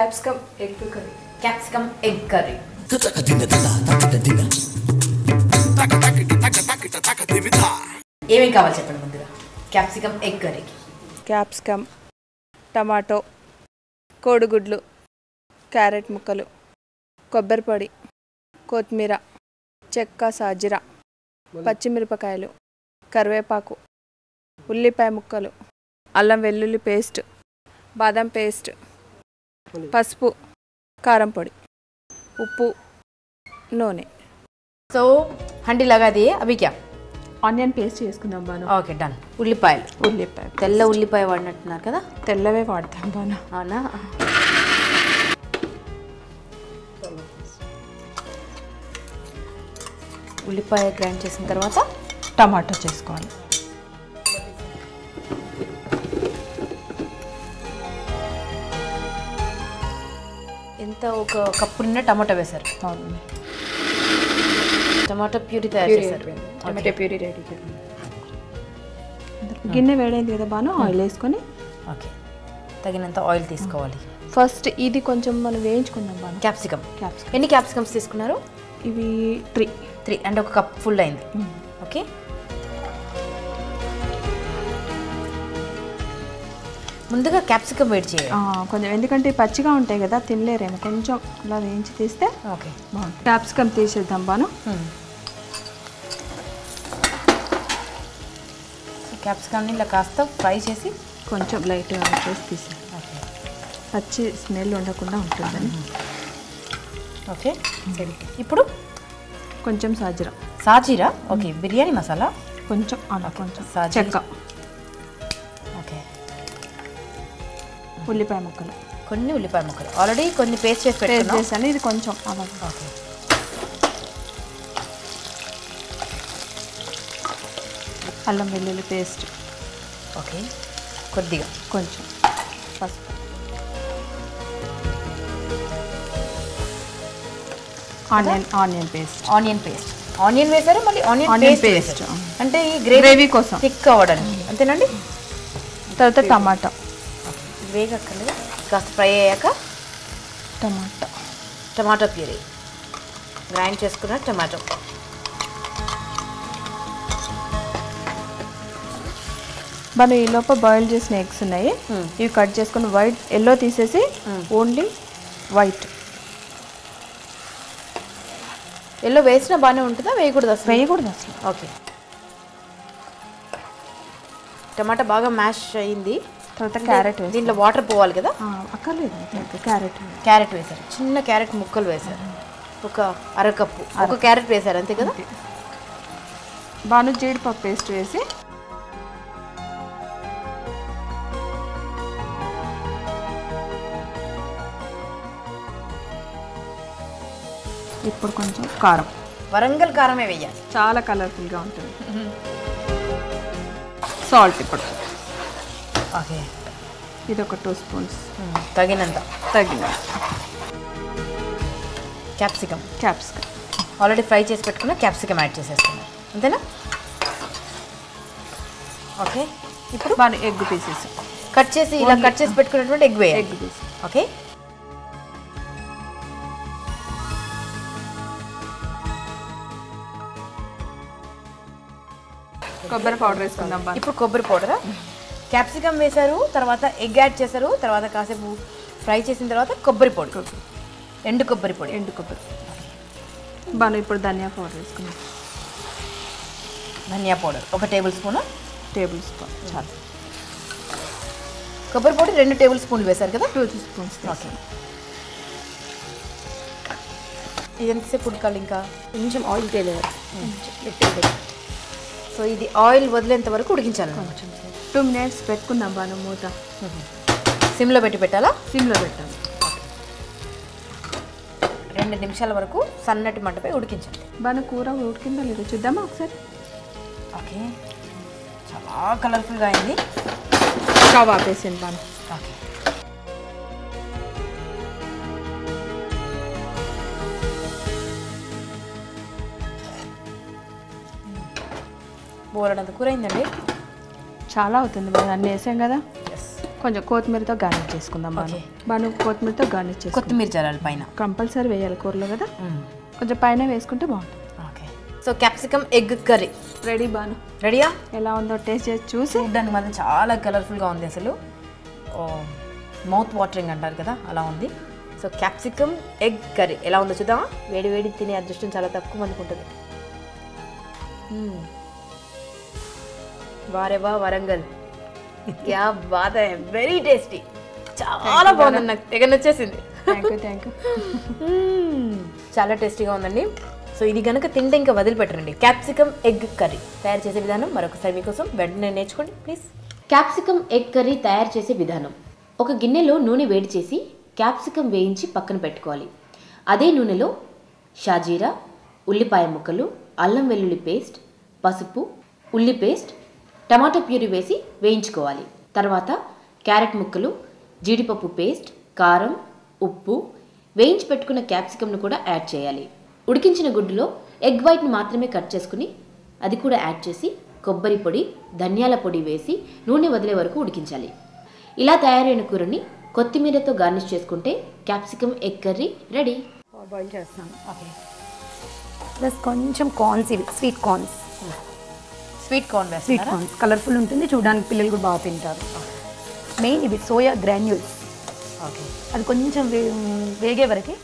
Capsicum egg curry. Capsicum egg curry. ఏమేమి కావాలి చెప్పండి ముందుగా క్యాప్సికమ్ ఎగ్ కర్రీకి. క్యాప్సికమ్, టమాటో, కోడిగుడ్లు, క్యారెట్ ముక్కలు, కొబ్బరి పొడి, కొత్తిమీర, చెక్క సాజీరా, పచ్చిమిరపకాయలు, కరివేపాకు, ఉల్లిపాయ ముక్కలు, అల్లం వెల్లుల్లి పేస్ట్, బాదం పేస్ట్, పసుపు, కారం పొడి, ఉప్పు, నూనె. సో హండి లగా దియే అవి క్యా ఆనియన్ పేస్ట్ చేసుకుందాం బాను. Okay done. ఉల్లిపాయలు, ఉల్లిపాయ తెల్ల ఉల్లిపాయ వాడినట్టున్నారు కదా. తెల్లవే వాడతాం బాను. అవునా. ఉల్లిపాయ గ్రైండ్ చేసిన తర్వాత టమాటో చేసుకోవాలి. ఎంత ఒక కప్పు నిన్న టమాటో వేశారు. అవును, టమాటో ప్యూరీ తయారు చేశారు. Tomato puree ready. గిన్నె వేడైంది కదా బాను, ఆయిల్ వేసుకొని ఓకే తగినంత ఆయిల్ తీసుకోవాలి. ఫస్ట్ ఇది కొంచెం మనం వేయించుకుందాం బాను. క్యాప్సికమ్. క్యాప్సికమ్ ఎన్ని క్యాప్సికమ్స్ తీసుకున్నారు? ఇవి 3 అంటే ఒక కప్ ఫుల్ అయింది. ఓకే ముందుగా క్యాప్సికమ్ వేడి చేయాలి కొంచెం, ఎందుకంటే పచ్చిగా ఉంటాయి కదా తినలేరేమో, కొంచెం అలా వేయించి తీస్తే ఓకే బాగుంటుంది. క్యాప్సికమ్ తీసేద్దాం బాను. క్యాప్సికమ్ని ఇలా కాస్త ఫ్రై చేసి కొంచెం లైట్గా చేసి తీసేది, ఓకే పచ్చి స్మెల్ ఉండకుండా ఉంటుందని. ఓకే ఇప్పుడు కొంచెం సాజీరా. సాజీరా ఓకే. బిర్యానీ మసాలా కొంచెం, అలా కొంచెం సాజీరా. చెక్క, ఓకే ఉల్లిపాయ ముక్కలు, కొన్ని ఉల్లిపాయ ముక్కలు ఆల్రెడీ కొన్ని పేస్ట్ చేసి చేశాను. ఇది కొంచెం అలా. ఓకే అల్లం వెల్లుల్లి పేస్ట్ ఓకే కొద్దిగా, కొంచెం పసుపు, ఆనియన్ పేస్ట్. ఆనియన్ వేసారు, మళ్ళీ ఆనియన్ పేస్ట్ అంటే ఈ గ్రేవీ కోసం థిక్ అవ్వడానికి అంతేనండి. తర్వాత టమాటా వేగక్కర్లేదు, కాస్త ఫ్రై అయ్యాక టమాటో ప్యూరీ గ్రైండ్ చేసుకున్న టమాటో. మనం ఈ లోపల బాయిల్ చేసిన ఎగ్స్ ఉన్నాయి, ఇవి కట్ చేసుకుని వైట్ ఎల్లో తీసేసి ఓన్లీ వైట్. ఎల్లో వేసినా బాగానే ఉంటుందా, వేయకూడదు అసలు? వేయకూడదు అసలు. ఓకే టమాటా బాగా మ్యాష్ అయ్యింది. తర్వాత క్యారెట్ వేసి, దీంట్లో వాటర్ పోవాలి కదా. అక్కర్లేదు, క్యారెట్ వేశారు, చిన్న క్యారెట్ ముక్కలు వేశారు, ఒక అరకప్పు, ఒక క్యారెట్ వేశారు అంతే కదా. బాను జీడిపప్పు పేస్ట్ వేసి ఇప్పుడు కొంచెం కారం, వరంగల్ కారమే వేయాలి, చాలా కలర్ఫుల్గా ఉంటుంది. సాల్ట్ ఇప్పుడు ఓకే ఇది ఒక 2 స్పూన్స్ తగినంత. క్యాప్సికమ్ ఆల్రెడీ ఫ్రై చేసి పెట్టుకున్న క్యాప్సికమ్ యాడ్ చేసేస్తున్నాం అంతేనా. ఓకే ఇప్పుడు బాగా ఎగ్ పీసెస్ కట్ చేసి ఇలా కట్ చేసి పెట్టుకున్నటువంటి ఎగ్ వేయాలి. ఎగ్ పీస్ ఓకే కొబ్బరి పౌడర్ వేసుకుందాం. ఇప్పుడు కొబ్బరి పౌడరా, క్యాప్సికమ్ వేశారు, తర్వాత ఎగ్ యాడ్ చేశారు, తర్వాత కాసేపు ఫ్రై చేసిన తర్వాత కొబ్బరి పొడి, ఎండు కొబ్బరి బాను. ఇప్పుడు ధనియా పౌడర్ వేసుకుందాం. ధనియా పౌడర్ 1 టేబుల్ స్పూన్ చాలు. కొబ్బరి పొడి 2 టేబుల్ స్పూన్లు వేశారు కదా. 2 స్పూన్స్. ఓకే ఇది ఎంతసేపు ఉడకాలి? ఇంకా కొంచెం ఆయిల్ తేలేదు. సో ఇది ఆయిల్ వదిలేంత వరకు ఉడికించాలి. 2 మినిట్స్ పెట్టుకుందాం బాను. మూత సిమ్లో పెట్టాలా? సిమ్లో పెట్టాలి. 2 నిమిషాల వరకు సన్నటి మంటపై ఉడికించండి. బాను కూర ఉడికిందో లేదో చూద్దామా ఒకసారి. ఓకే చాలా కలర్ఫుల్గా అయింది. స్టవ్ ఆపేసింది బాను. ఓకే బోలెడంత కూర అయిందండి. చాలా అవుతుంది బాను, అన్నీ వేసాం కదా. కొంచెం కొత్తిమీరతో గార్నిష్ చేసుకుందాం బాను. బాను కొత్తిమీరతో గార్నిష్ చేసుకుందాం. కొత్తిమీర చల్లాలి పైన, కంపల్సరీ వేయాలి కూరలో కదా, కొంచెం పైన వేసుకుంటే బాగుంటుంది. Okay. So capsicum egg curry ready బాను. రెడీయా? ఎలా ఉందో టేస్ట్ చేసి చూసి. చూడడానికి మాత్రం చాలా కలర్ఫుల్గా ఉంది, అసలు మౌత్ వాటరింగ్ అంటారు కదా అలా ఉంది. సో క్యాప్సికమ్ ఎగ్ కర్రీ ఎలా ఉందో చూద్దామా? వేడి వేడి తినే అదృష్టం చాలా తక్కువ మందికి ఉంటుంది. వారేవా వరంగల్, క్యా బాత్ హై, వెరీ టేస్టీ, చాలా బాగుంది, నాకు తెగ నచ్చేసింది. Thank you. చాలా టేస్టీగా ఉందండి. సో ఇది కనుక తింటే ఇంకా వదిలిపెట్టరండి. క్యాప్సికమ్ ఎగ్ కర్రీ తయారు చేసే విధానం మరొకసారి మీకోసం వెంటనే నేర్చుకోండి ప్లీజ్. క్యాప్సికమ్ ఎగ్ కర్రీ తయారు చేసే విధానం: ఒక గిన్నెలో నూనె వేడి చేసి క్యాప్సికమ్ వేయించి పక్కన పెట్టుకోవాలి. అదే నూనెలో షాజీరా, ఉల్లిపాయ ముక్కలు, అల్లం వెల్లుల్లి పేస్ట్, పసుపు, ఉల్లి పేస్ట్, టమాటో ప్యూరీ వేసి వేయించుకోవాలి. తర్వాత క్యారెట్ ముక్కలు, జీడిపప్పు పేస్ట్, కారం, ఉప్పు, వేయించి పెట్టుకున్న క్యాప్సికమ్ను కూడా యాడ్ చేయాలి. ఉడికించిన గుడ్డులో ఎగ్ వైట్ని మాత్రమే కట్ చేసుకుని అది కూడా యాడ్ చేసి కొబ్బరి పొడి, ధనియాల పొడి వేసి నూనె వదిలే వరకు ఉడికించాలి. ఇలా తయారైన కూరని కొత్తిమీరతో గార్నిష్ చేసుకుంటే capsicum egg curry ready. Boil చేస్తాను. ఓకే. ప్లస్ కొంచెం కార్న్స్, ఇవి sweet corns. Sweet corn sweet corns colourful ఉంటుంది, చూడడానికి పిల్లలు కూడా బాగా తింటారు. మెయిన్ ఇవి సోయా గ్రాన్యూల్స్. ఓకే. అది కొంచెం వేగే వరకు